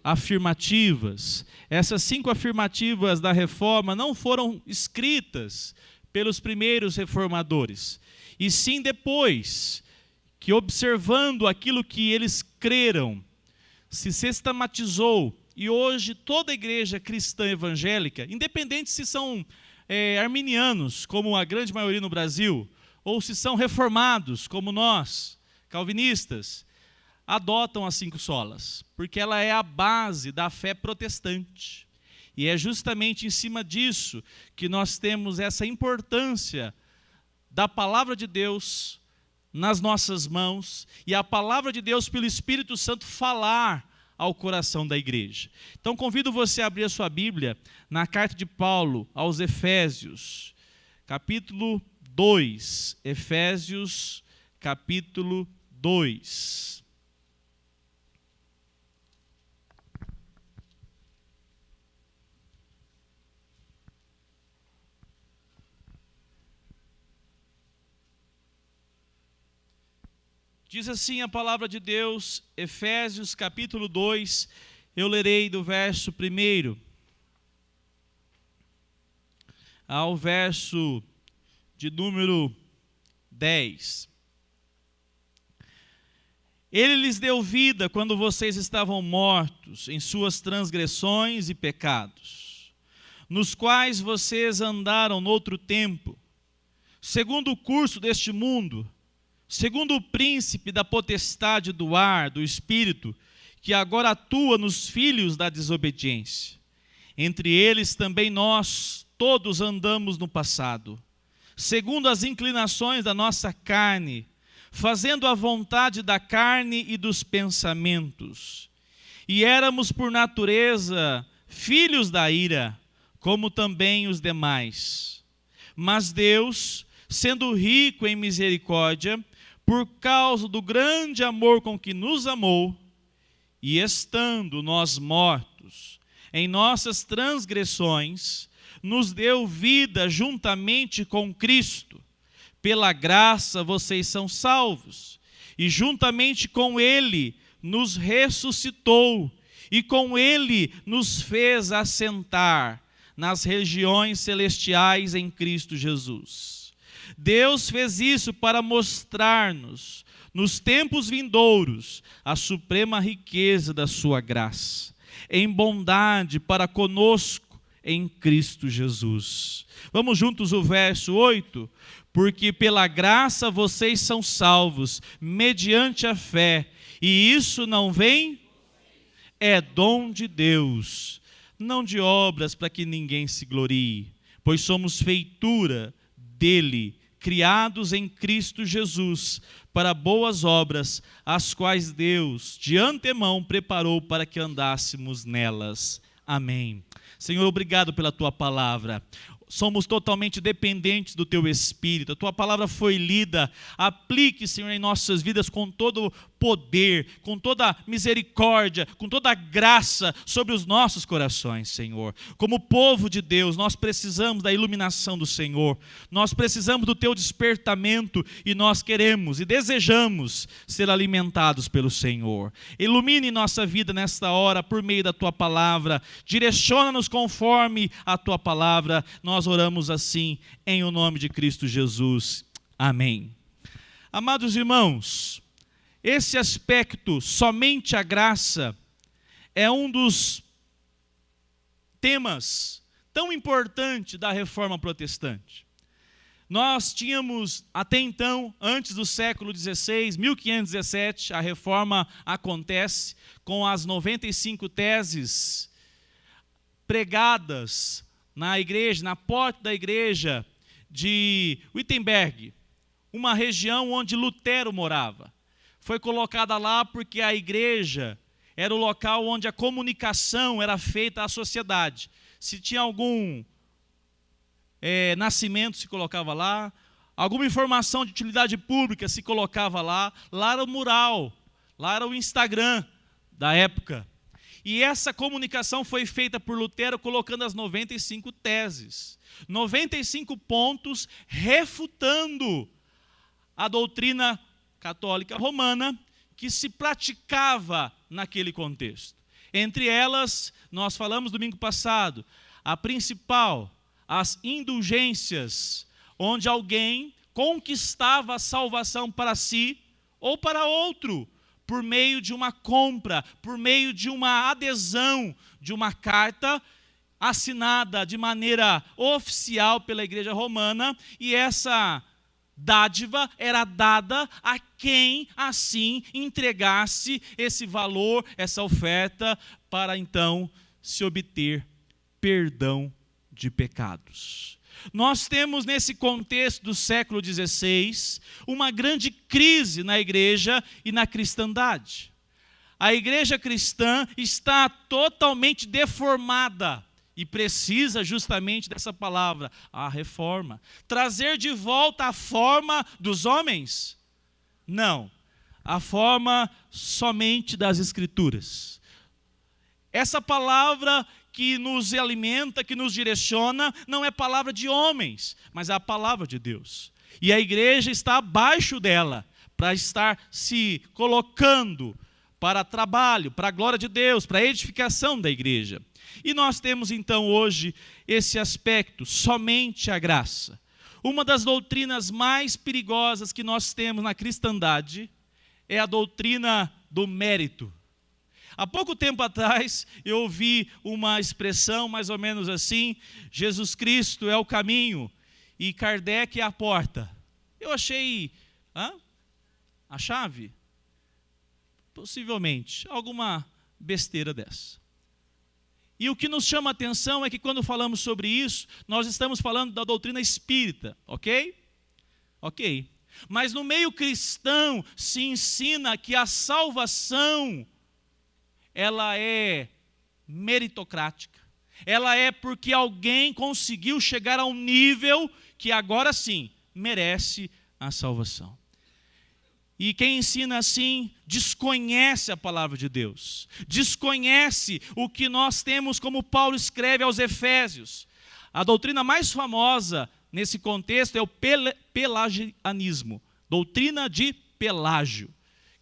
afirmativas. Essas 5 afirmativas da reforma não foram escritas pelos primeiros reformadores, e sim depois que, observando aquilo que eles creram, se sistematizou. E hoje toda a igreja cristã evangélica, independente se são arminianos, como a grande maioria no Brasil, ou se são reformados, como nós, calvinistas, adotam as 5 solas, porque ela é a base da fé protestante. E é justamente em cima disso que nós temos essa importância da palavra de Deus nas nossas mãos, e a palavra de Deus pelo Espírito Santo falar ao coração da igreja. Então convido você a abrir a sua Bíblia na carta de Paulo aos Efésios, capítulo 2. Efésios, capítulo 2. Diz assim a palavra de Deus, Efésios capítulo 2, eu lerei do verso 1 ao verso de número 10. Ele lhes deu vida quando vocês estavam mortos em suas transgressões e pecados, nos quais vocês andaram noutro tempo, segundo o curso deste mundo, segundo o príncipe da potestade do ar, do espírito, que agora atua nos filhos da desobediência. Entre eles também nós todos andamos no passado, segundo as inclinações da nossa carne, fazendo a vontade da carne e dos pensamentos. E éramos por natureza filhos da ira, como também os demais. Mas Deus, sendo rico em misericórdia, por causa do grande amor com que nos amou, e estando nós mortos em nossas transgressões, nos deu vida juntamente com Cristo. Pela graça vocês são salvos, e juntamente com Ele nos ressuscitou, e com Ele nos fez assentar nas regiões celestiais em Cristo Jesus. Deus fez isso para mostrar-nos, nos tempos vindouros, a suprema riqueza da sua graça, em bondade para conosco em Cristo Jesus. Vamos juntos o verso 8? Porque pela graça vocês são salvos, mediante a fé, e isso não vem, é dom de Deus, não de obras para que ninguém se glorie, pois somos feitura dele, criados em Cristo Jesus, para boas obras, as quais Deus de antemão preparou para que andássemos nelas. Amém. Senhor, obrigado pela tua palavra. Somos totalmente dependentes do teu Espírito. A tua palavra foi lida. Aplique, Senhor, em nossas vidas com todo poder, com toda misericórdia, com toda graça sobre os nossos corações, Senhor. Como povo de Deus, nós precisamos da iluminação do Senhor. Nós precisamos do teu despertamento e nós queremos e desejamos ser alimentados pelo Senhor. Ilumine nossa vida nesta hora por meio da tua palavra. Direciona-nos conforme a tua palavra. Nós oramos assim em o nome de Cristo Jesus. Amém. Amados irmãos, esse aspecto, somente a graça, é um dos temas tão importantes da reforma protestante. Nós tínhamos até então, antes do século XVI, 1517, a reforma acontece com as 95 teses pregadas na igreja, na porta da igreja de Wittenberg, uma região onde Lutero morava. Foi colocada lá porque a igreja era o local onde a comunicação era feita à sociedade. Se tinha algum nascimento, se colocava lá. Alguma informação de utilidade pública se colocava lá. Lá era o mural, lá era o Instagram da época. E essa comunicação foi feita por Lutero colocando as 95 teses. 95 pontos refutando a doutrina católica romana que se praticava naquele contexto. Entre elas, nós falamos domingo passado, a principal, as indulgências, onde alguém conquistava a salvação para si ou para outro, por meio de uma compra, por meio de uma adesão de uma carta assinada de maneira oficial pela Igreja Romana, e essa dádiva era dada a quem assim entregasse esse valor, essa oferta, para então se obter perdão de pecados. Nós temos nesse contexto do século XVI uma grande crise na igreja e na cristandade. A igreja cristã está totalmente deformada e precisa justamente dessa palavra, a reforma. Trazer de volta a forma dos homens? Não, a forma somente das Escrituras. Essa palavra que nos alimenta, que nos direciona, não é palavra de homens, mas é a palavra de Deus. E a igreja está abaixo dela, para estar se colocando para trabalho, para a glória de Deus, para a edificação da igreja. E nós temos então hoje esse aspecto, somente a graça. Uma das doutrinas mais perigosas que nós temos na cristandade é a doutrina do mérito. Há pouco tempo atrás, eu ouvi uma expressão mais ou menos assim: Jesus Cristo é o caminho e Kardec é a porta. Eu achei, a chave? Possivelmente, alguma besteira dessa. E o que nos chama a atenção é que quando falamos sobre isso, nós estamos falando da doutrina espírita, ok? Ok. Mas no meio cristão se ensina que a salvação, ela é meritocrática. Ela é porque alguém conseguiu chegar a um nível que agora sim merece a salvação. E quem ensina assim desconhece a palavra de Deus, desconhece o que nós temos, como Paulo escreve aos Efésios. A doutrina mais famosa nesse contexto é o pelagianismo, doutrina de Pelágio,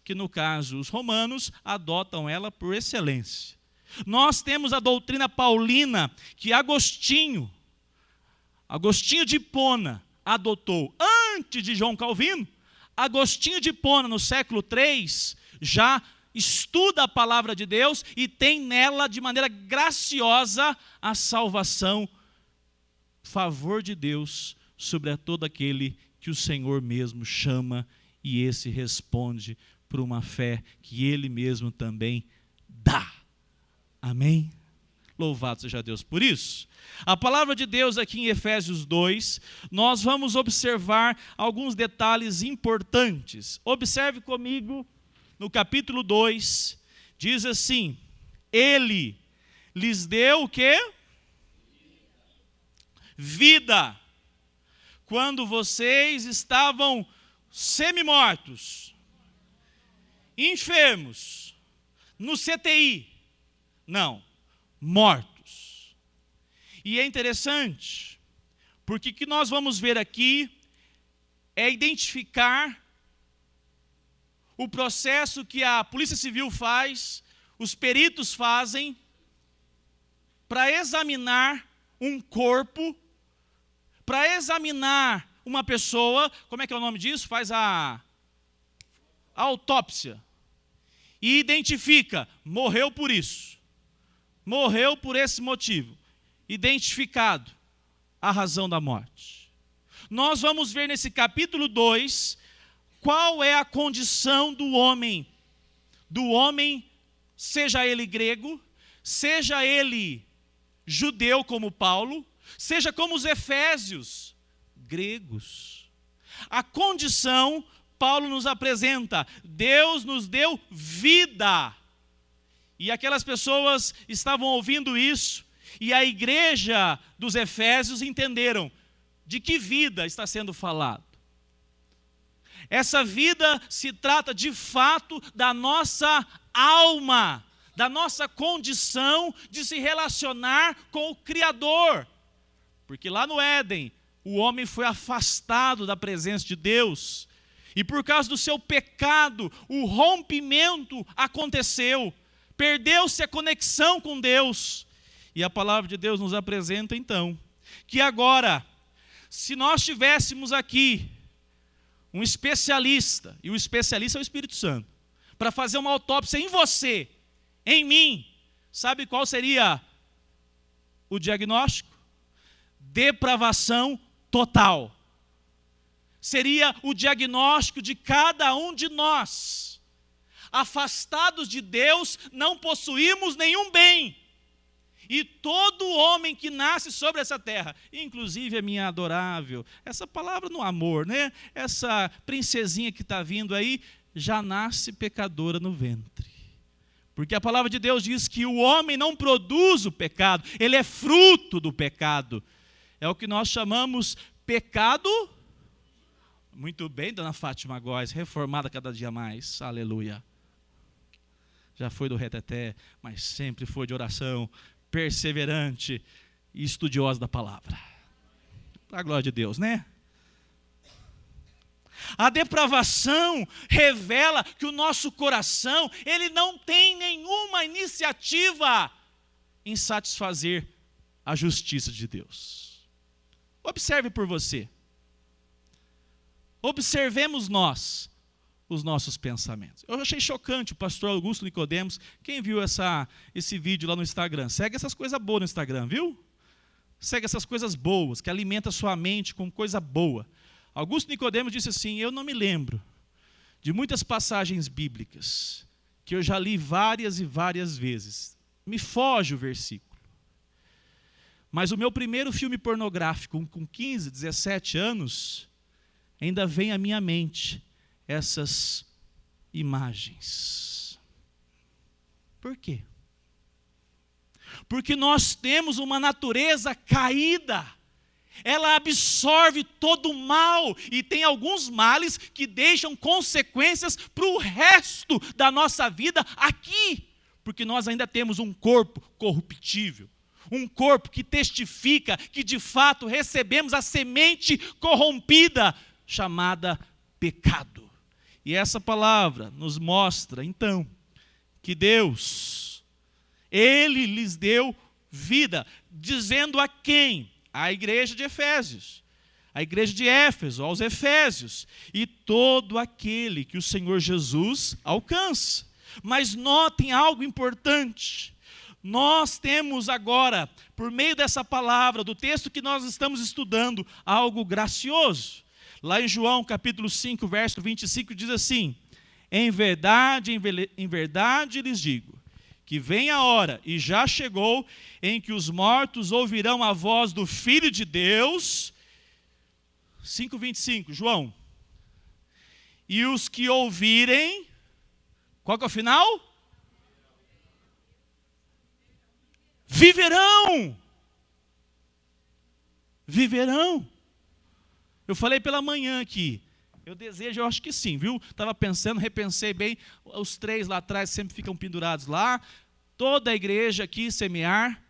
que no caso os romanos adotam ela por excelência. Nós temos a doutrina paulina, que Agostinho de Hipona adotou antes de João Calvino. Agostinho de Hipona, no século III, já estuda a palavra de Deus e tem nela, de maneira graciosa, a salvação, favor de Deus sobre todo aquele que o Senhor mesmo chama, e esse responde por uma fé que Ele mesmo também dá. Amém? Louvado seja Deus por isso. A palavra de Deus aqui em Efésios 2, nós vamos observar alguns detalhes importantes. Observe comigo, no capítulo 2, diz assim: Ele lhes deu o quê? Vida. Quando vocês estavam semi-mortos, enfermos, no CTI. Não, mortos. E é interessante, porque o que nós vamos ver aqui é identificar o processo que a Polícia Civil faz, os peritos fazem, para examinar um corpo, para examinar uma pessoa. Como é que é o nome disso? Faz a autópsia. E identifica, morreu por isso. Morreu por esse motivo. Identificado a razão da morte. Nós vamos ver nesse capítulo 2 qual é a condição do homem. Do homem, seja ele grego, seja ele judeu como Paulo, seja como os efésios, gregos. A condição, Paulo nos apresenta: Deus nos deu vida. E aquelas pessoas estavam ouvindo isso, e a igreja dos Efésios entenderam de que vida está sendo falado. Essa vida se trata de fato da nossa alma, da nossa condição de se relacionar com o Criador. Porque lá no Éden, o homem foi afastado da presença de Deus, e por causa do seu pecado, o rompimento aconteceu. Perdeu-se a conexão com Deus. E a palavra de Deus nos apresenta então, que agora, se nós tivéssemos aqui um especialista, e o especialista é o Espírito Santo, para fazer uma autópsia em você, em mim, sabe qual seria o diagnóstico? Depravação total. Seria o diagnóstico de cada um de nós. Afastados de Deus, não possuímos nenhum bem. E todo homem que nasce sobre essa terra, inclusive a minha adorável, essa palavra no amor, né? Essa princesinha que está vindo aí, já nasce pecadora no ventre. Porque a palavra de Deus diz que o homem não produz o pecado, ele é fruto do pecado. É o que nós chamamos pecado. Muito bem, dona Fátima Góes, reformada cada dia mais, aleluia. Já foi do reteté, mas sempre foi de oração, perseverante e estudiosa da palavra. Para a glória de Deus, né? A depravação revela que o nosso coração, ele não tem nenhuma iniciativa em satisfazer a justiça de Deus. Observe por você. Observemos nós os nossos pensamentos. Eu achei chocante o pastor Augusto Nicodemos. Quem viu esse vídeo lá no Instagram? Segue essas coisas boas no Instagram, viu? Segue essas coisas boas, que alimenta a sua mente com coisa boa. Augusto Nicodemos disse assim: eu não me lembro de muitas passagens bíblicas que eu já li várias e várias vezes. Me foge o versículo. Mas o meu primeiro filme pornográfico, com 15, 17 anos, ainda vem à minha mente essas imagens. Por quê? Porque nós temos uma natureza caída. Ela absorve todo o mal e tem alguns males que deixam consequências para o resto da nossa vida aqui. Porque nós ainda temos um corpo corruptível. Um corpo que testifica que de fato recebemos a semente corrompida chamada pecado. E essa palavra nos mostra, então, que Deus, Ele lhes deu vida, dizendo a quem? À igreja de Efésios, à igreja de Éfeso, aos Efésios, e todo aquele que o Senhor Jesus alcança. Mas notem algo importante. Nós temos agora, por meio dessa palavra, do texto que nós estamos estudando, algo gracioso. Lá em João capítulo 5, verso 25, diz assim: em verdade lhes digo, que vem a hora, e já chegou, em que os mortos ouvirão a voz do Filho de Deus. 5:25, João. E os que ouvirem, qual que é o final? Viverão. Viverão. Eu falei pela manhã aqui. Eu acho que sim, viu? Estava pensando, repensei bem. Os 3 lá atrás sempre ficam pendurados lá. Toda a igreja aqui, semear,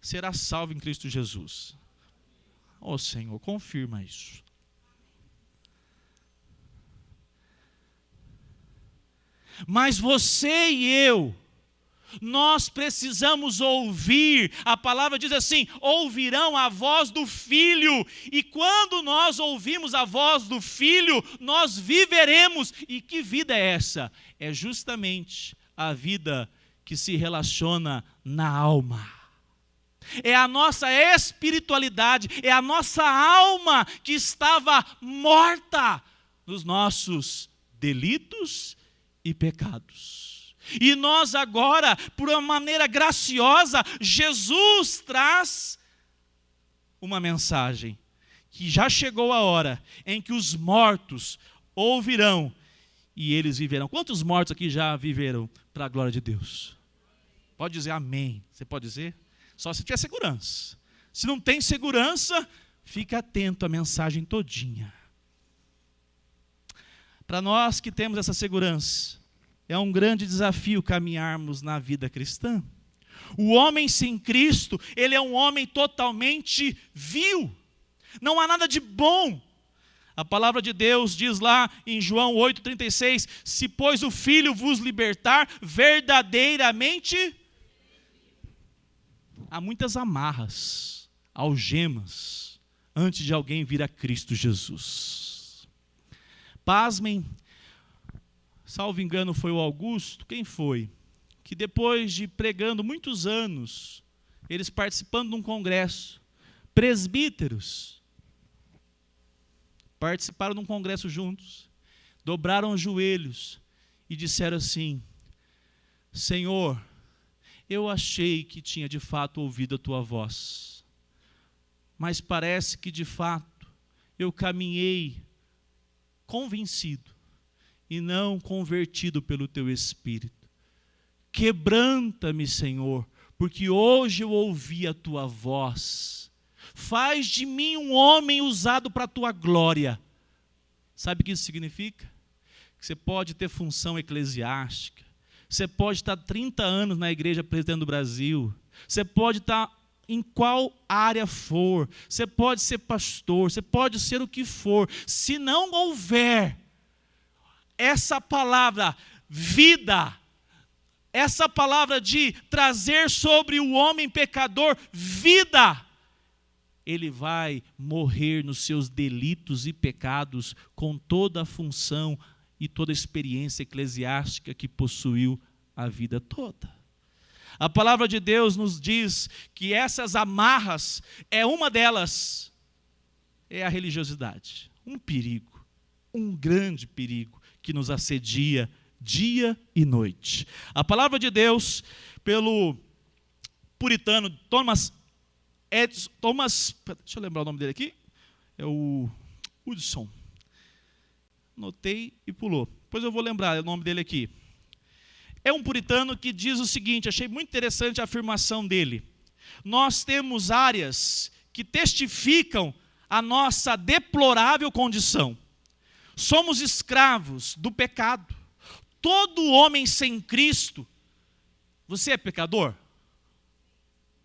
será salva em Cristo Jesus. Ó Senhor, confirma isso. Mas você e eu, nós precisamos ouvir. A palavra diz assim: ouvirão a voz do Filho. E quando nós ouvimos a voz do Filho, nós viveremos. E que vida é essa? É justamente a vida que se relaciona na alma. É a nossa espiritualidade, é a nossa alma que estava morta nos nossos delitos e pecados. E nós agora, por uma maneira graciosa, Jesus traz uma mensagem, que já chegou a hora em que os mortos ouvirão e eles viverão. Quantos mortos aqui já viveram para a glória de Deus? Pode dizer amém. Você pode dizer? Só se tiver segurança. Se não tem segurança, fica atento à mensagem todinha. Para nós que temos essa segurança, é um grande desafio caminharmos na vida cristã. O homem sem Cristo, ele é um homem totalmente vil. Não há nada de bom. A palavra de Deus diz lá em João 8,36, se pois o Filho vos libertar, verdadeiramente... Há muitas amarras, algemas, antes de alguém vir a Cristo Jesus. Pasmem, salvo engano foi o Augusto, quem foi? Que depois de pregando muitos anos, eles participando de um congresso, presbíteros, participaram de um congresso juntos, dobraram os joelhos e disseram assim, Senhor, eu achei que tinha de fato ouvido a tua voz, mas parece que de fato eu caminhei convencido e não convertido pelo teu Espírito. Quebranta-me, Senhor, porque hoje eu ouvi a tua voz. Faz de mim um homem usado para a tua glória. Sabe o que isso significa? Que você pode ter função eclesiástica, você pode estar 30 anos na igreja presidente do Brasil, você pode estar em qual área for, você pode ser pastor, você pode ser o que for, se não houver essa palavra vida, essa palavra de trazer sobre o homem pecador vida, ele vai morrer nos seus delitos e pecados com toda a função e toda a experiência eclesiástica que possuiu a vida toda. A palavra de Deus nos diz que essas amarras, uma delas é a religiosidade. Um perigo, um grande perigo que nos assedia dia e noite. A palavra de Deus, pelo puritano Thomas, deixa eu lembrar o nome dele aqui, é o Hudson. Notei e pulou. Depois eu vou lembrar o nome dele aqui. É um puritano que diz o seguinte, achei muito interessante a afirmação dele. Nós temos áreas que testificam a nossa deplorável condição. Somos escravos do pecado. Todo homem sem Cristo, você é pecador?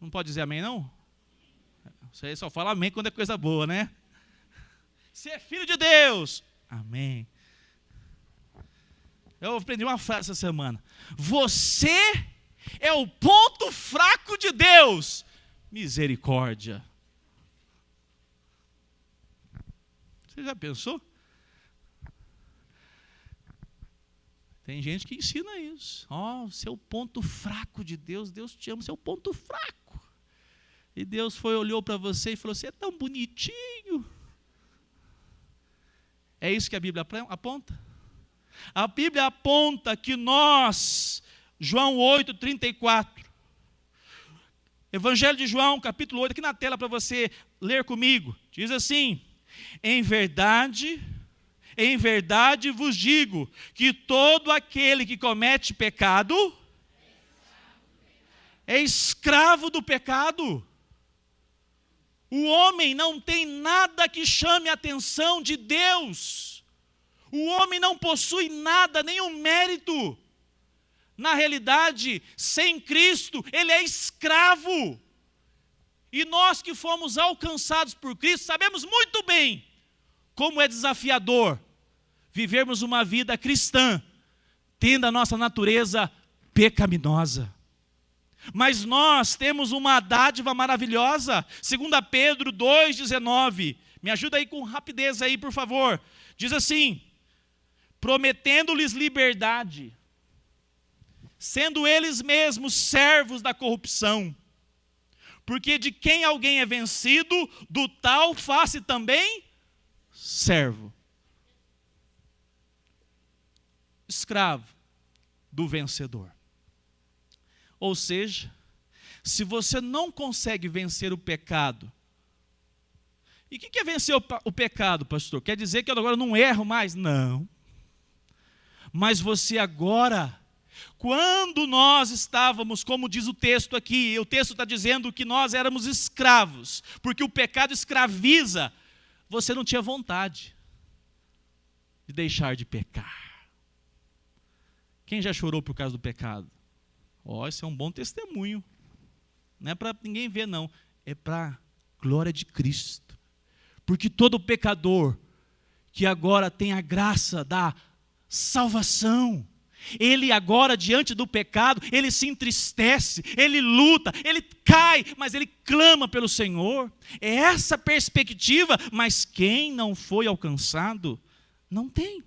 Não pode dizer amém, não? Você só fala amém quando é coisa boa, né? Você é filho de Deus. Amém. Eu aprendi uma frase essa semana. Você é o ponto fraco de Deus. Misericórdia. Você já pensou? Tem gente que ensina isso. Você é o ponto fraco de Deus. Deus te ama, você é o ponto fraco. E Deus olhou para você e falou, você é tão bonitinho. É isso que a Bíblia aponta? A Bíblia aponta que nós, João 8,34, Evangelho de João, capítulo 8, aqui na tela para você ler comigo, diz assim, em verdade vos digo, que todo aquele que comete pecado, é escravo do pecado. O homem não tem nada que chame a atenção de Deus. O homem não possui nada, nenhum mérito. Na realidade, sem Cristo, ele é escravo. E nós que fomos alcançados por Cristo, sabemos muito bem como é desafiador vivermos uma vida cristã, tendo a nossa natureza pecaminosa. Mas nós temos uma dádiva maravilhosa, 2 Pedro 2,19, me ajuda aí com rapidez aí, por favor. Diz assim, prometendo-lhes liberdade, sendo eles mesmos servos da corrupção, porque de quem alguém é vencido, do tal faça também servo. Escravo do vencedor. Ou seja, se você não consegue vencer o pecado, e o que é vencer o pecado, pastor? Quer dizer que eu agora não erro mais? Não. Mas você agora, quando nós estávamos, como diz o texto aqui, o texto está dizendo que nós éramos escravos, porque o pecado escraviza, você não tinha vontade de deixar de pecar. Quem já chorou por causa do pecado? Esse é um bom testemunho. Não é para ninguém ver, não. É para a glória de Cristo. Porque todo pecador que agora tem a graça da salvação. Ele agora, diante do pecado, ele se entristece, ele luta, ele cai, mas ele clama pelo Senhor. É essa perspectiva, mas quem não foi alcançado, não tem.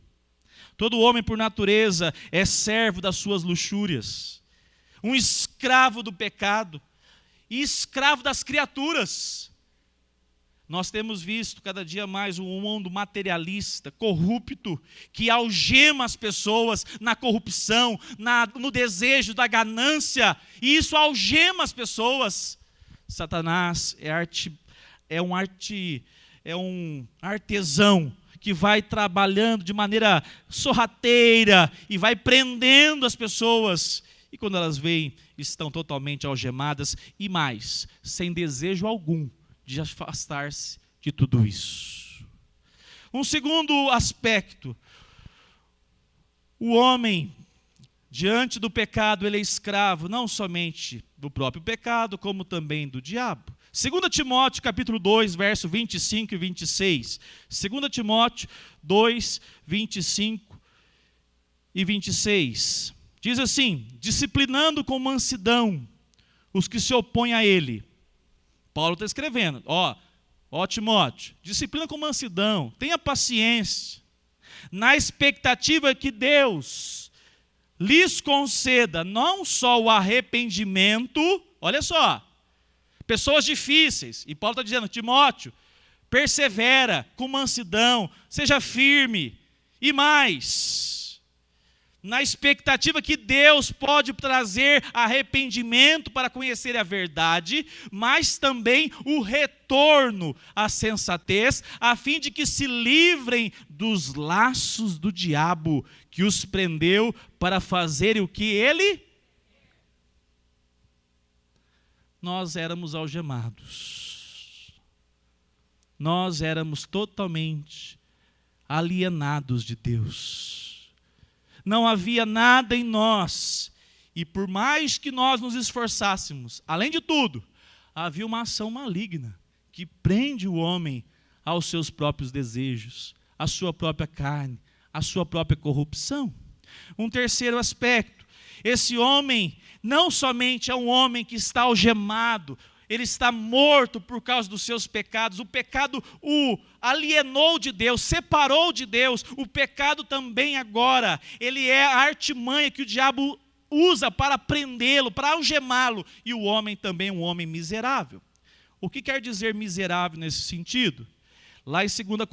Todo homem, por natureza, é servo das suas luxúrias, um escravo do pecado e escravo das criaturas. Nós temos visto cada dia mais um mundo materialista, corrupto, que algema as pessoas na corrupção, no desejo da ganância, e isso algema as pessoas. Satanás é um artesão que vai trabalhando de maneira sorrateira e vai prendendo as pessoas. E quando elas veem, estão totalmente algemadas e mais, sem desejo algum de afastar-se de tudo isso. Um segundo aspecto, o homem, diante do pecado, ele é escravo não somente do próprio pecado, como também do diabo. 2 Timóteo capítulo 2, verso 25 e 26. 2 Timóteo 2, 25 e 26. Diz assim: disciplinando com mansidão os que se opõem a ele. Paulo está escrevendo, ó Timóteo, disciplina com mansidão, tenha paciência, na expectativa que Deus lhes conceda não só o arrependimento, olha só, pessoas difíceis, e Paulo está dizendo, Timóteo, persevera com mansidão, seja firme, e mais, na expectativa que Deus pode trazer arrependimento para conhecer a verdade, mas também o retorno à sensatez, a fim de que se livrem dos laços do diabo, que os prendeu para fazerem o que ele... Nós éramos algemados, nós éramos totalmente alienados de Deus. Não havia nada em nós, e por mais que nós nos esforçássemos, além de tudo, havia uma ação maligna, que prende o homem aos seus próprios desejos, à sua própria carne, à sua própria corrupção. Um terceiro aspecto, esse homem não somente é um homem que está algemado, ele está morto por causa dos seus pecados, o pecado o alienou de Deus, separou de Deus, o pecado também agora, ele é a artimanha que o diabo usa para prendê-lo, para algemá-lo, e o homem também é um homem miserável. O que quer dizer miserável nesse sentido? Lá em 2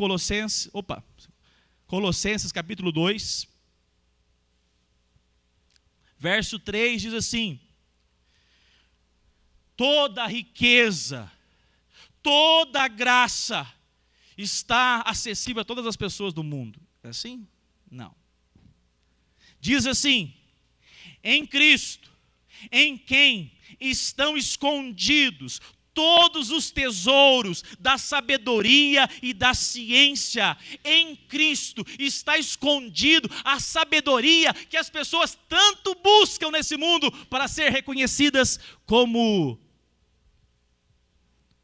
Colossenses capítulo 2, verso 3 diz assim: toda a riqueza, toda a graça está acessível a todas as pessoas do mundo. É assim? Não. Diz assim: em Cristo, em quem estão escondidos todos os tesouros da sabedoria e da ciência. Em Cristo está escondido a sabedoria que as pessoas tanto buscam nesse mundo para ser reconhecidas como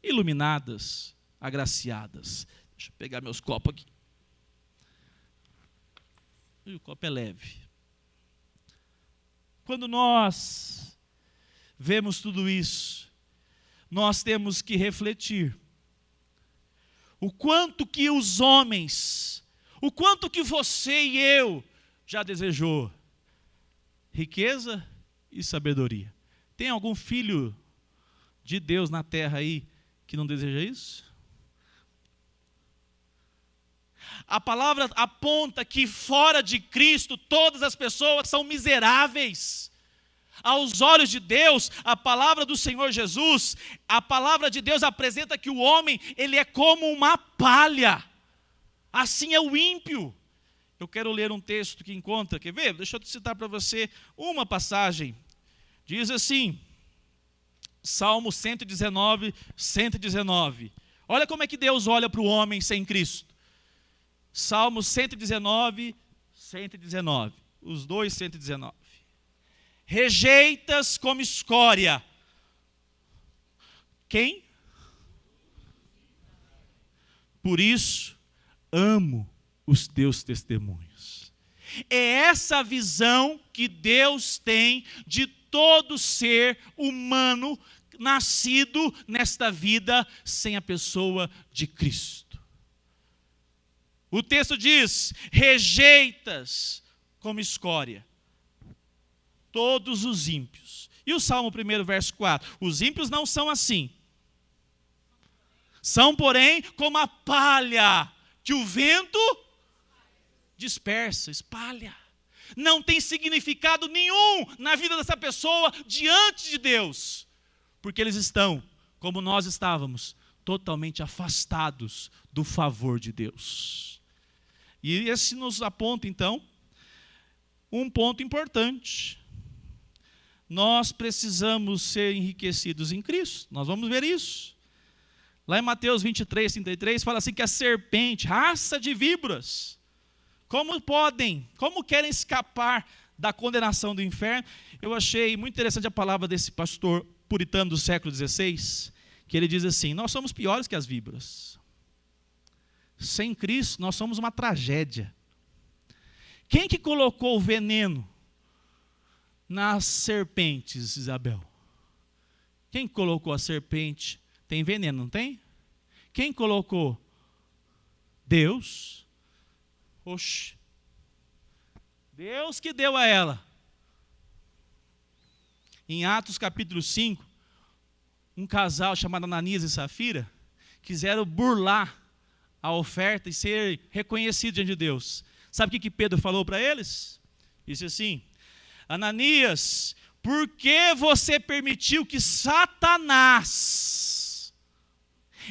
iluminadas, agraciadas. Deixa eu pegar meus copos aqui. E o copo é leve. Quando nós vemos tudo isso, nós temos que refletir. O quanto que os homens, o quanto que você e eu já desejou riqueza e sabedoria. Tem algum filho de Deus na terra aí que não deseja isso? A palavra aponta que fora de Cristo todas as pessoas são miseráveis. Aos olhos de Deus, a palavra do Senhor Jesus, a palavra de Deus apresenta que o homem, ele é como uma palha. Assim é o ímpio. Eu quero ler um texto que encontra, quer ver? Deixa eu citar para você uma passagem. Diz assim, Salmo 119, 119. Olha como é que Deus olha para o homem sem Cristo. Salmo 119, 119. Os dois 119. Rejeitas como escória. Quem? Por isso amo os teus testemunhos. É essa a visão que Deus tem de todo ser humano nascido nesta vida sem a pessoa de Cristo. O texto diz: rejeitas como escória todos os ímpios. E o Salmo 1, verso 4: os ímpios não são assim. São, porém, como a palha que o vento dispersa, espalha. Não tem significado nenhum na vida dessa pessoa diante de Deus, porque eles estão, como nós estávamos, totalmente afastados do favor de Deus. E esse nos aponta, então, um ponto importante. Nós precisamos ser enriquecidos em Cristo. Nós vamos ver isso. Lá em Mateus 23, 33, fala assim que a serpente, raça de víboras, como querem escapar da condenação do inferno? Eu achei muito interessante a palavra desse pastor puritano do século XVI, que ele diz assim: nós somos piores que as víboras. Sem Cristo, nós somos uma tragédia. Quem que colocou o veneno nas serpentes, Isabel? Quem colocou a serpente? Tem veneno, não tem? Quem colocou? Deus. Oxe. Deus que deu a ela. Em Atos capítulo 5, um casal chamado Ananias e Safira quiseram burlar a oferta e ser reconhecido diante de Deus. Sabe o que Pedro falou para eles? Disse assim: Ananias, por que você permitiu que Satanás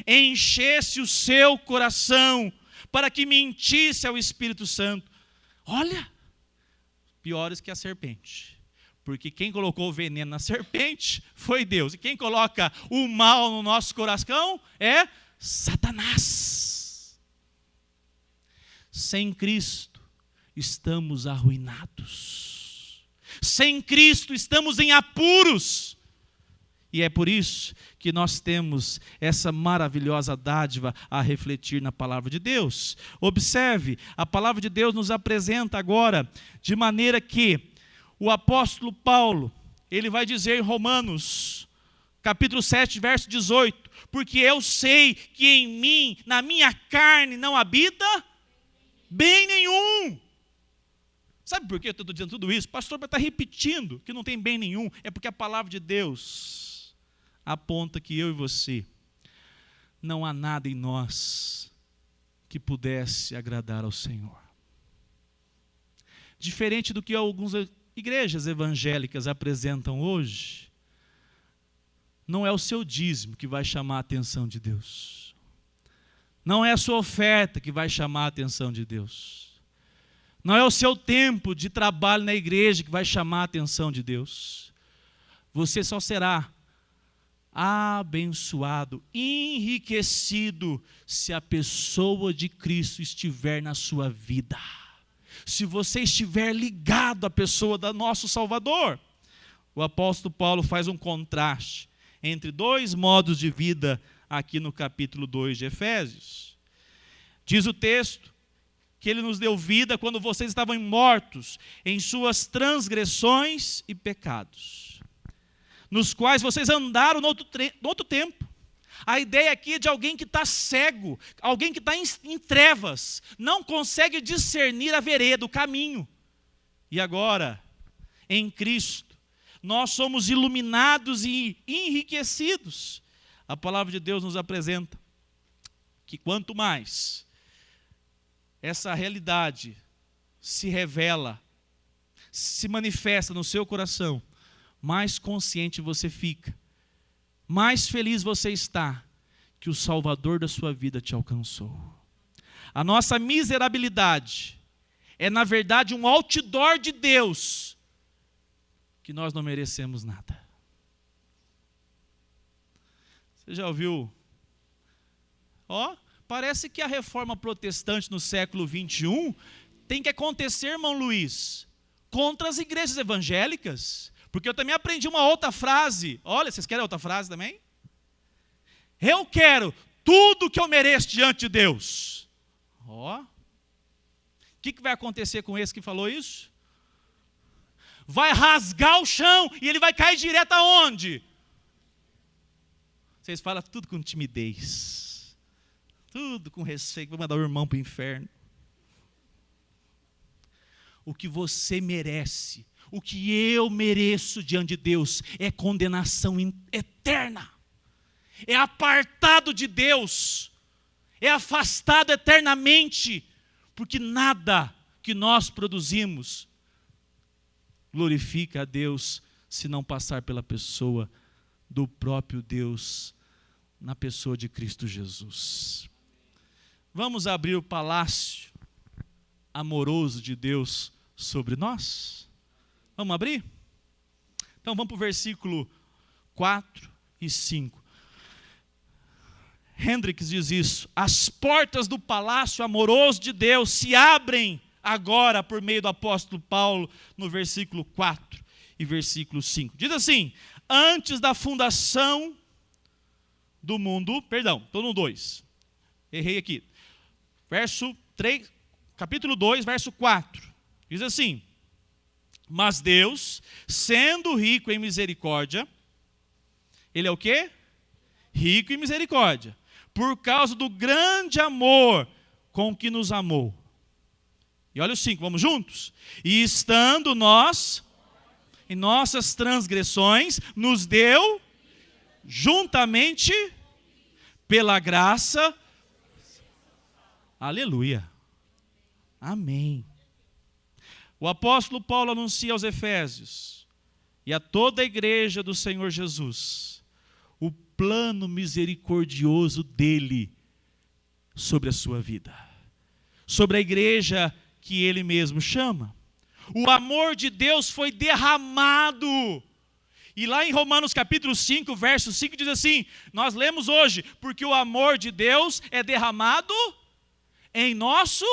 enchesse o seu coração para que mentisse ao Espírito Santo? Olha, piores que a serpente. Porque quem colocou o veneno na serpente foi Deus. E quem coloca o mal no nosso coração é Satanás. Sem Cristo, estamos arruinados. Sem Cristo, estamos em apuros. E é por isso que nós temos essa maravilhosa dádiva a refletir na palavra de Deus. Observe, a palavra de Deus nos apresenta agora, de maneira que o apóstolo Paulo, ele vai dizer em Romanos, capítulo 7, verso 18, porque eu sei que em mim, na minha carne, não habita bem nenhum. Sabe por que eu estou dizendo tudo isso? O pastor vai estar repetindo que não tem bem nenhum. É porque a palavra de Deus aponta que eu e você, não há nada em nós que pudesse agradar ao Senhor. Diferente do que algumas igrejas evangélicas apresentam hoje, não é o seu dízimo que vai chamar a atenção de Deus. Não é a sua oferta que vai chamar a atenção de Deus. Não é o seu tempo de trabalho na igreja que vai chamar a atenção de Deus. Você só será abençoado, enriquecido, se a pessoa de Cristo estiver na sua vida. Se você estiver ligado à pessoa do nosso Salvador. O apóstolo Paulo faz um contraste entre dois modos de vida aqui no capítulo 2 de Efésios. Diz o texto que ele nos deu vida quando vocês estavam mortos em suas transgressões e pecados, nos quais vocês andaram no outro tempo. A ideia aqui é de alguém que está cego, alguém que está em trevas, não consegue discernir a vereda, o caminho. E agora, em Cristo, nós somos iluminados e enriquecidos. A palavra de Deus nos apresenta que quanto mais essa realidade se revela, se manifesta no seu coração, mais consciente você fica, mais feliz você está que o Salvador da sua vida te alcançou. A nossa miserabilidade é, na verdade, um outdoor de Deus, que nós não merecemos nada. Você já ouviu? Parece que a reforma protestante no século 21 tem que acontecer, irmão Luiz, contra as igrejas evangélicas. Porque eu também aprendi uma outra frase. Olha, vocês querem outra frase também? Eu quero tudo que eu mereço diante de Deus. O que vai acontecer com esse que falou isso? Vai rasgar o chão e ele vai cair direto aonde? Vocês falam tudo com timidez, tudo com receio, vai mandar o irmão para o inferno. O que você merece, o que eu mereço diante de Deus é condenação eterna, é apartado de Deus, é afastado eternamente, porque nada que nós produzimos glorifica a Deus se não passar pela pessoa do próprio Deus, na pessoa de Cristo Jesus. Vamos abrir o palácio amoroso de Deus sobre nós? Vamos abrir? Então vamos para o versículo 4 e 5. Hendricks diz isso: as portas do palácio amoroso de Deus se abrem agora por meio do apóstolo Paulo, no versículo 4 e versículo 5. Diz assim: antes da fundação do mundo, perdão, estou no 2, errei aqui, verso 3, capítulo 2, verso 4, diz assim: mas Deus, sendo rico em misericórdia, Ele é o quê? Rico em misericórdia, por causa do grande amor com que nos amou. E olha o 5, vamos juntos? E estando nós em nossas transgressões, nos deu juntamente pela graça. Aleluia. Amém. O apóstolo Paulo anuncia aos Efésios e a toda a igreja do Senhor Jesus o plano misericordioso dele sobre a sua vida, sobre a igreja que ele mesmo chama. O amor de Deus foi derramado. E lá em Romanos capítulo 5, verso 5 diz assim, nós lemos hoje: porque o amor de Deus é derramado em nosso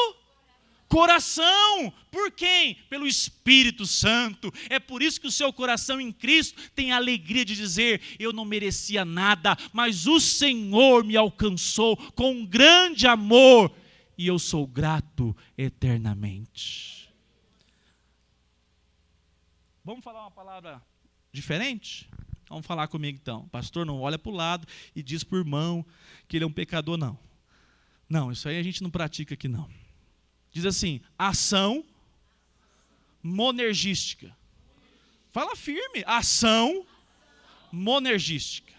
coração. Por quem? Pelo Espírito Santo. É por isso que o seu coração em Cristo tem a alegria de dizer: eu não merecia nada, mas o Senhor me alcançou com um grande amor, e eu sou grato eternamente. Vamos falar uma palavra diferente? Vamos falar comigo então. Pastor, não olha para o lado e diz para o irmão que ele é um pecador, não. Não, isso aí a gente não pratica aqui, não. Diz assim: ação monergística. Fala firme. Ação monergística.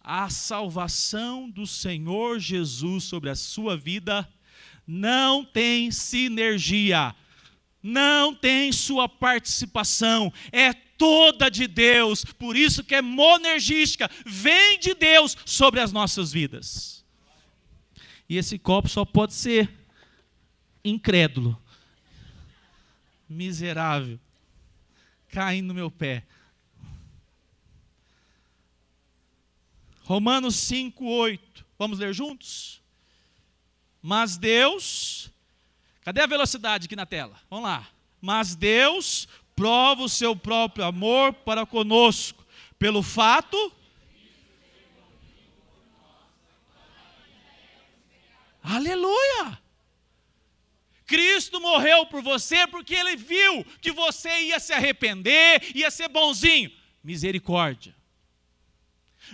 A salvação do Senhor Jesus sobre a sua vida não tem sinergia, não tem sua participação, é toda de Deus. Por isso que é monergística, vem de Deus sobre as nossas vidas. E esse copo só pode ser incrédulo, miserável, caindo no meu pé. Romanos 5:8, vamos ler juntos? Mas Deus, cadê a velocidade aqui na tela? Vamos lá. Mas Deus prova o seu próprio amor para conosco, pelo fato... Aleluia! Cristo morreu por você porque Ele viu que você ia se arrepender, ia ser bonzinho. Misericórdia.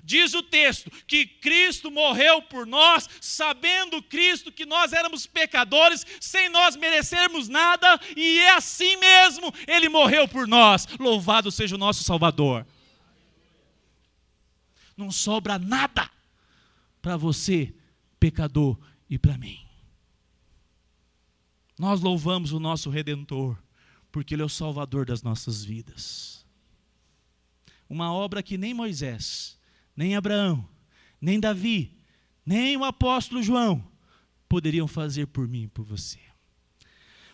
Diz o texto que Cristo morreu por nós, sabendo Cristo que nós éramos pecadores, sem nós merecermos nada, e é assim mesmo, Ele morreu por nós. Louvado seja o nosso Salvador. Não sobra nada para você, pecador, e para mim. Nós louvamos o nosso Redentor, porque Ele é o Salvador das nossas vidas. Uma obra que nem Moisés, nem Abraão, nem Davi, nem o apóstolo João poderiam fazer por mim e por você.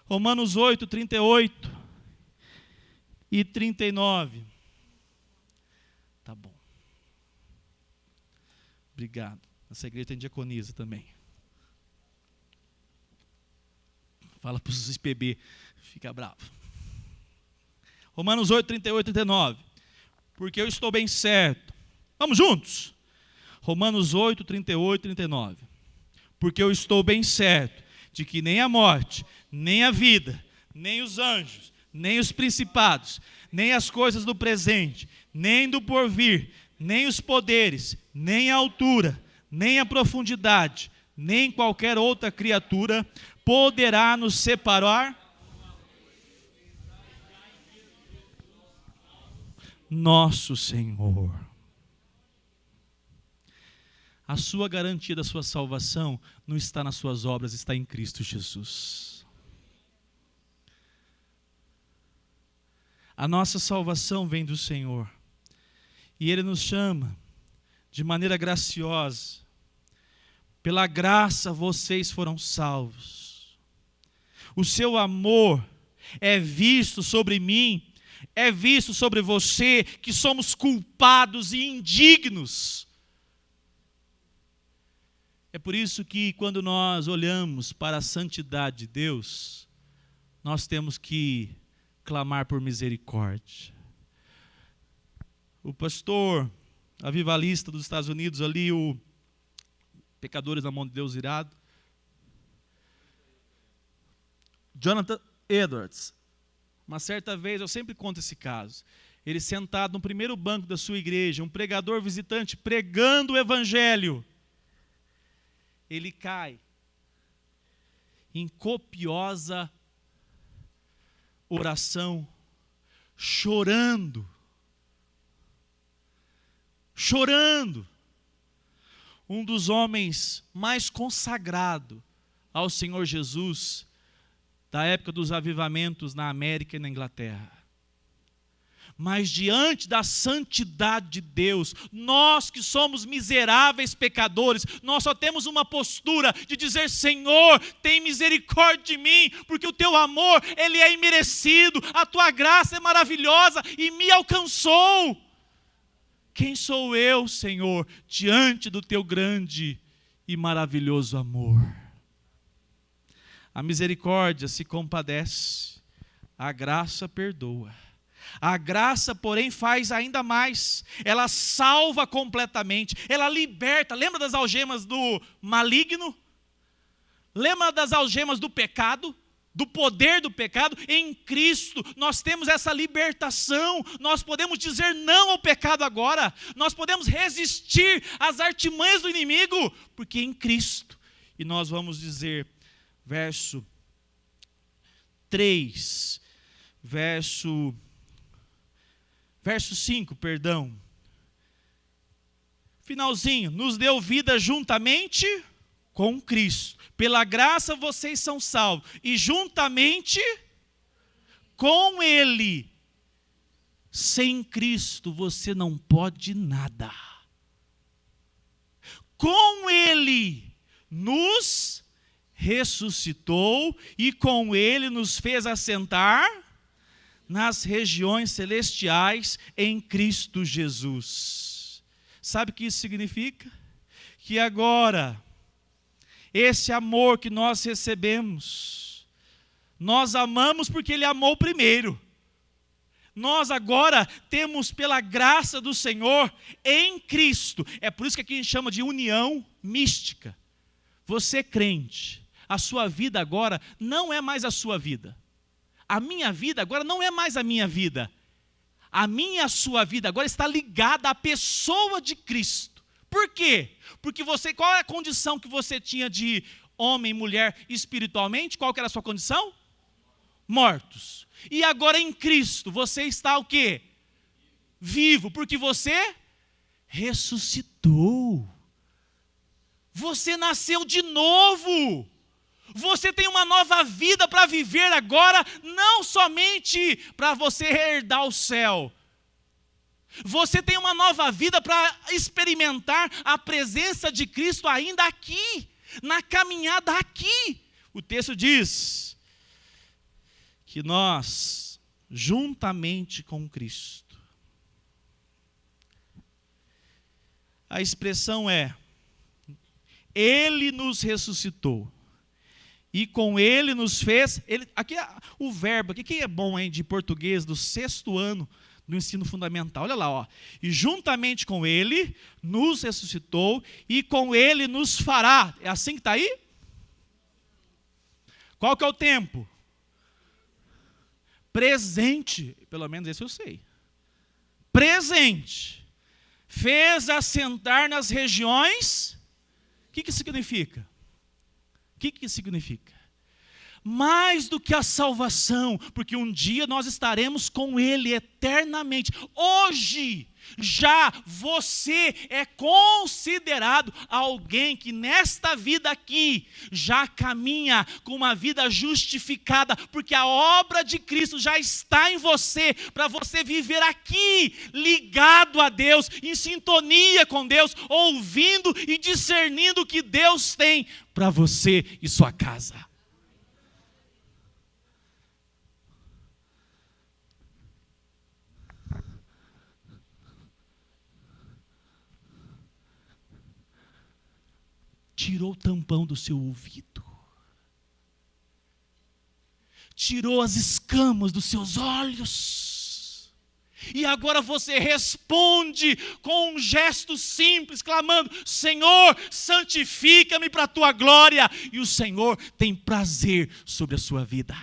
Romanos 8, 38 e 39. Tá bom. Obrigado. Essa igreja tem diaconisa também. Fala para os IPB, fica bravo. Romanos 8, 38 e 39. Porque eu estou bem certo. Vamos juntos? Romanos 8, 38 e 39. Porque eu estou bem certo de que nem a morte, nem a vida, nem os anjos, nem os principados, nem as coisas do presente, nem do porvir, nem os poderes, nem a altura, nem a profundidade, nem qualquer outra criatura poderá nos separar. Nosso Senhor. A sua garantia da sua salvação não está nas suas obras, está em Cristo Jesus. A nossa salvação vem do Senhor. E Ele nos chama de maneira graciosa. Pela graça vocês foram salvos. O seu amor é visto sobre mim, é visto sobre você, que somos culpados e indignos. É por isso que quando nós olhamos para a santidade de Deus, nós temos que clamar por misericórdia. O pastor avivalista dos Estados Unidos ali, o Pecadores na Mão de Deus Irado, Jonathan Edwards, uma certa vez, eu sempre conto esse caso, ele sentado no primeiro banco da sua igreja, um pregador visitante pregando o evangelho, ele cai em copiosa oração, chorando. Um dos homens mais consagrados ao Senhor Jesus, da época dos avivamentos na América e na Inglaterra. Mas diante da santidade de Deus, nós que somos miseráveis pecadores, nós só temos uma postura de dizer: Senhor, tem misericórdia de mim, porque o teu amor, ele é imerecido, a tua graça é maravilhosa e me alcançou. Quem sou eu, Senhor, diante do teu grande e maravilhoso amor? A misericórdia se compadece, a graça perdoa. A graça, porém, faz ainda mais. Ela salva completamente, ela liberta. Lembra das algemas do maligno? Lembra das algemas do pecado? Do poder do pecado? Em Cristo nós temos essa libertação. Nós podemos dizer não ao pecado agora. Nós podemos resistir às artimanhas do inimigo, porque em Cristo. E nós vamos dizer, verso 3, verso 5, perdão. Finalzinho, nos deu vida juntamente com Cristo. Pela graça vocês são salvos. E juntamente com Ele. Sem Cristo você não pode nada. Com Ele nos ressuscitou e com Ele nos fez assentar nas regiões celestiais em Cristo Jesus. Sabe o que isso significa? Que agora, esse amor que nós recebemos, nós amamos porque Ele amou primeiro. Nós agora temos pela graça do Senhor em Cristo. É por isso que aqui a gente chama de união mística. Você crente, a sua vida agora não é mais a sua vida. A minha vida agora não é mais a minha vida. A sua vida agora está ligada à pessoa de Cristo. Por quê? Porque qual é a condição que você tinha de homem e mulher espiritualmente? Qual que era a sua condição? Mortos. E agora em Cristo você está o quê? Vivo, porque você ressuscitou. Você nasceu de novo. Você tem uma nova vida para viver agora, não somente para você herdar o céu. Você tem uma nova vida para experimentar a presença de Cristo ainda aqui, na caminhada aqui. O texto diz que nós, juntamente com Cristo, a expressão é, Ele nos ressuscitou. E com Ele nos fez, aqui o verbo, aqui quem é bom de português do 6º ano do ensino fundamental, olha lá, ó. E juntamente com Ele nos ressuscitou e com Ele nos fará. É assim que está aí? Qual que é o tempo? Presente. Pelo menos esse eu sei. Presente. Fez assentar nas regiões. O que significa? O que significa? Mais do que a salvação, porque um dia nós estaremos com Ele eternamente. Hoje, já você é considerado alguém que nesta vida aqui já caminha com uma vida justificada, porque a obra de Cristo já está em você, para você viver aqui, ligado a Deus, em sintonia com Deus, ouvindo e discernindo o que Deus tem para você e sua casa. Tirou o tampão do seu ouvido. Tirou as escamas dos seus olhos. E agora você responde com um gesto simples, clamando: Senhor, santifica-me para a tua glória. E o Senhor tem prazer sobre a sua vida.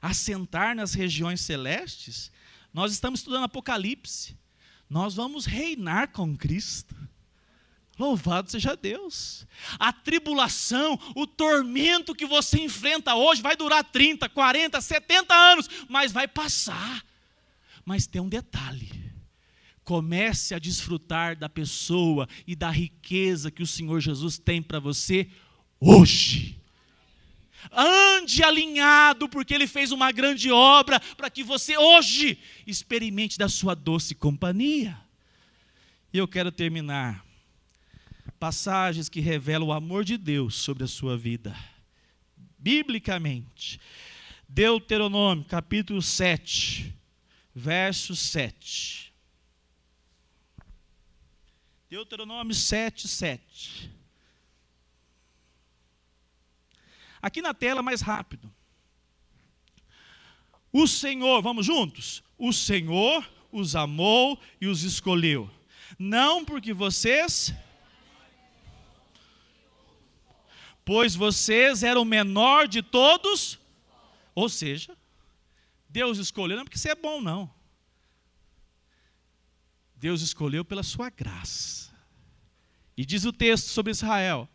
Assentar nas regiões celestes, nós estamos estudando Apocalipse. Nós vamos reinar com Cristo. Louvado seja Deus. A tribulação, o tormento que você enfrenta hoje vai durar 30, 40, 70 anos, mas vai passar. Mas tem um detalhe: comece a desfrutar da pessoa e da riqueza que o Senhor Jesus tem para você hoje. Ande alinhado, porque Ele fez uma grande obra para que você hoje experimente da sua doce companhia. E eu quero terminar. Passagens que revelam o amor de Deus sobre a sua vida, biblicamente. Deuteronômio, capítulo 7, verso 7. Deuteronômio 7, 7. Aqui na tela, mais rápido. O Senhor, vamos juntos? O Senhor os amou e os escolheu. Não porque vocês... pois vocês eram o menor de todos. Ou seja, Deus escolheu, não é porque você é bom, não. Deus escolheu pela sua graça. E diz o texto sobre Israel: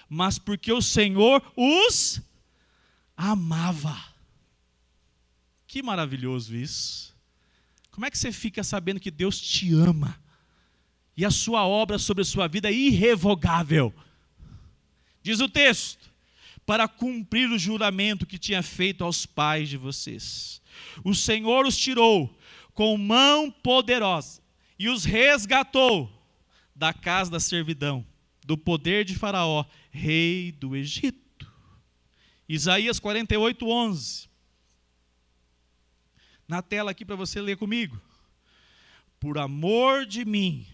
mas porque o Senhor os amava. Que maravilhoso isso. Como é que você fica sabendo que Deus te ama? E a sua obra sobre a sua vida é irrevogável. Diz o texto: para cumprir o juramento que tinha feito aos pais de vocês. O Senhor os tirou com mão poderosa e os resgatou da casa da servidão, do poder de Faraó, rei do Egito. Isaías 48, 11. Na tela aqui para você ler comigo. Por amor de mim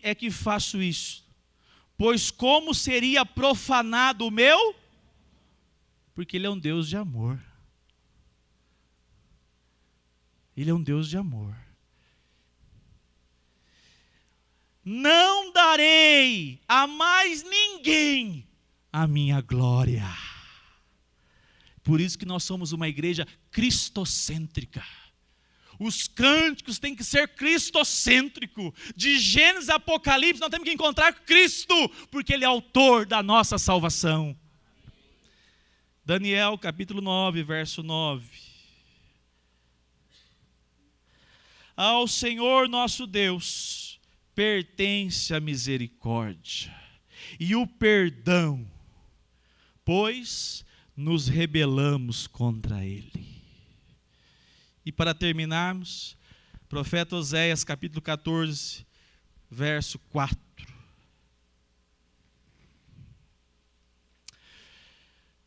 é que faço isso. Pois como seria profanado o meu? Porque Ele é um Deus de amor. Ele é um Deus de amor. Não darei a mais ninguém a minha glória. Por isso que nós somos uma igreja cristocêntrica. Os cânticos têm que ser cristocêntrico. De Gênesis a Apocalipse nós temos que encontrar Cristo, porque Ele é autor da nossa salvação. Daniel capítulo 9, verso 9. Ao Senhor nosso Deus pertence a misericórdia e o perdão, pois nos rebelamos contra Ele. E para terminarmos, profeta Oséias, capítulo 14, verso 4.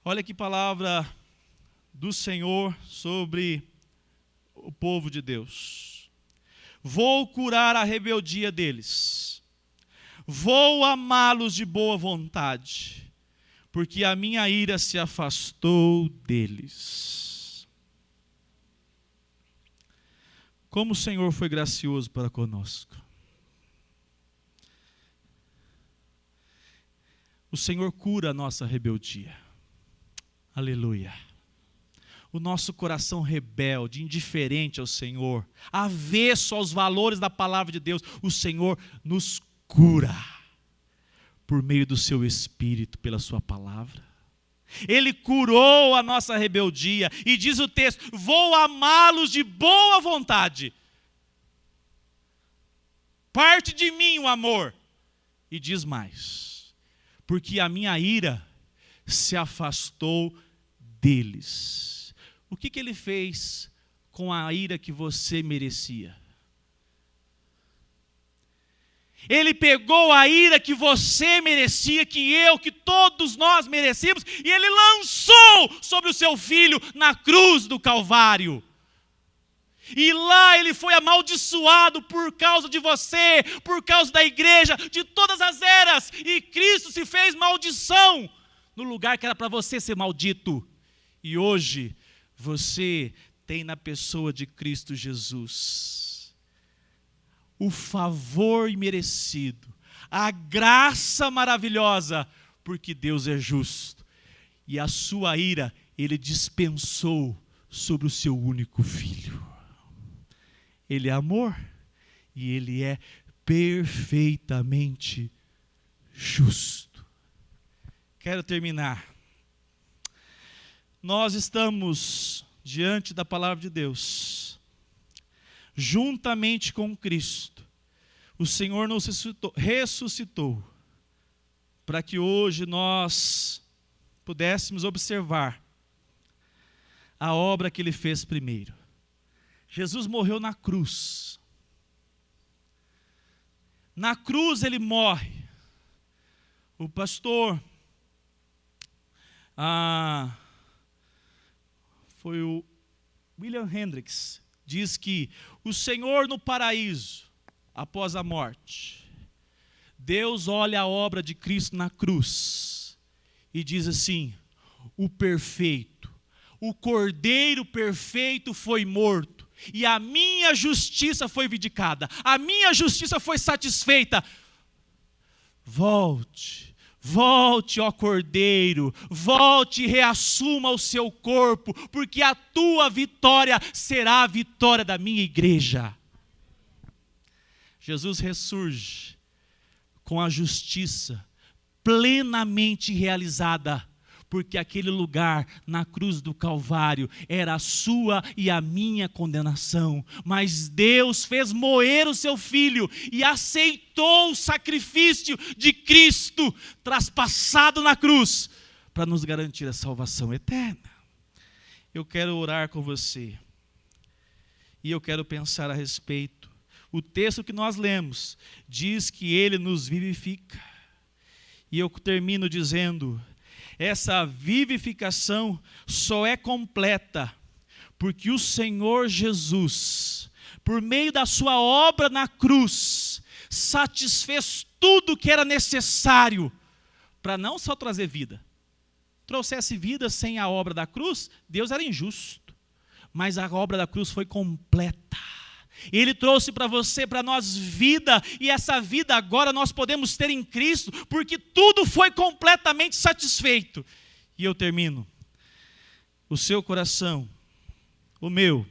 Olha que palavra do Senhor sobre o povo de Deus. Vou curar a rebeldia deles, vou amá-los de boa vontade, porque a minha ira se afastou deles. Como o Senhor foi gracioso para conosco. o Senhor cura a nossa rebeldia. Aleluia. O nosso coração rebelde, indiferente ao Senhor, avesso aos valores da palavra de Deus, o Senhor nos cura por meio do seu Espírito, pela sua palavra. Ele curou a nossa rebeldia e diz o texto: vou amá-los de boa vontade. Parte de mim o amor. E diz mais: porque a minha ira se afastou deles. O que ele fez com a ira que você merecia? Ele pegou a ira que você merecia, que todos nós merecíamos, e ele lançou sobre o seu filho na cruz do Calvário. E lá ele foi amaldiçoado por causa de você, por causa da igreja, de todas as eras. E Cristo se fez maldição no lugar que era para você ser maldito. E hoje você tem na pessoa de Cristo Jesus o favor imerecido, a graça maravilhosa, porque Deus é justo. E a sua ira ele dispensou sobre o seu único filho. Ele é amor e ele é perfeitamente justo. Quero terminar. Nós estamos diante da palavra de Deus, juntamente com Cristo. O Senhor nos ressuscitou para que hoje nós pudéssemos observar a obra que Ele fez primeiro. Jesus morreu na cruz. Na cruz Ele morre. O pastor foi o William Hendricks, diz que o Senhor no paraíso, após a morte, Deus olha a obra de Cristo na cruz e diz assim: o perfeito, o Cordeiro perfeito foi morto, e a minha justiça foi vindicada, a minha justiça foi satisfeita. Volte, ó Cordeiro, volte e reassuma o seu corpo, porque a tua vitória será a vitória da minha igreja. Jesus ressurge com a justiça plenamente realizada, porque aquele lugar na cruz do Calvário era a sua e a minha condenação, mas Deus fez moer o seu Filho e aceitou o sacrifício de Cristo traspassado na cruz para nos garantir a salvação eterna. Eu quero orar com você e eu quero pensar a respeito. O texto que nós lemos diz que Ele nos vivifica, e eu termino dizendo: essa vivificação só é completa porque o Senhor Jesus, por meio da sua obra na cruz, satisfez tudo que era necessário para não só trazer vida. Trouxesse vida sem a obra da cruz, Deus era injusto, mas a obra da cruz foi completa. Ele trouxe para você, para nós, vida, e essa vida agora nós podemos ter em Cristo, porque tudo foi completamente satisfeito. E eu termino. O seu coração, o meu,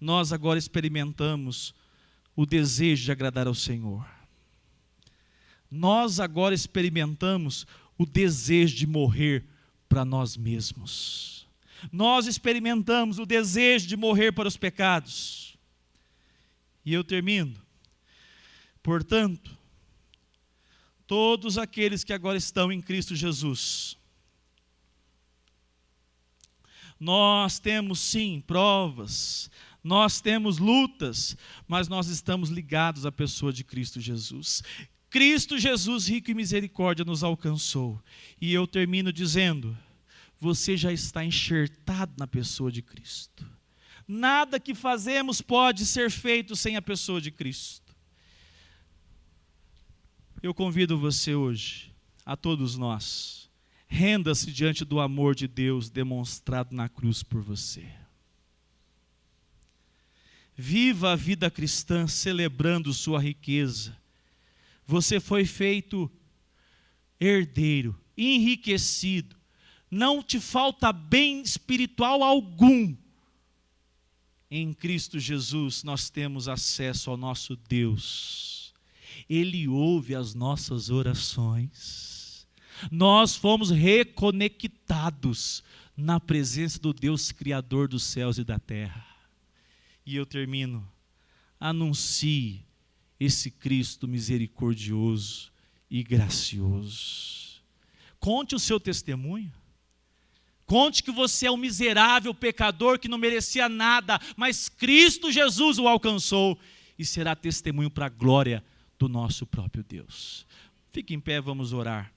nós agora experimentamos o desejo de agradar ao Senhor. Nós agora experimentamos o desejo de morrer para nós mesmos. Nós experimentamos o desejo de morrer para os pecados. E eu termino. Portanto, todos aqueles que agora estão em Cristo Jesus, nós temos sim provas, nós temos lutas, mas nós estamos ligados à pessoa de Cristo Jesus. Cristo Jesus, rico em misericórdia, nos alcançou. E eu termino dizendo: você já está enxertado na pessoa de Cristo. Nada que fazemos pode ser feito sem a pessoa de Cristo. Eu convido você hoje, a todos nós, renda-se diante do amor de Deus demonstrado na cruz por você. Viva a vida cristã celebrando sua riqueza. Você foi feito herdeiro, enriquecido, não te falta bem espiritual algum. Em Cristo Jesus nós temos acesso ao nosso Deus. Ele ouve as nossas orações. Nós fomos reconectados na presença do Deus Criador dos céus e da terra. E eu termino. Anuncie esse Cristo misericordioso e gracioso. Conte o seu testemunho. Conte que você é um miserável pecador que não merecia nada, mas Cristo Jesus o alcançou e será testemunho para a glória do nosso próprio Deus. Fique em pé, vamos orar.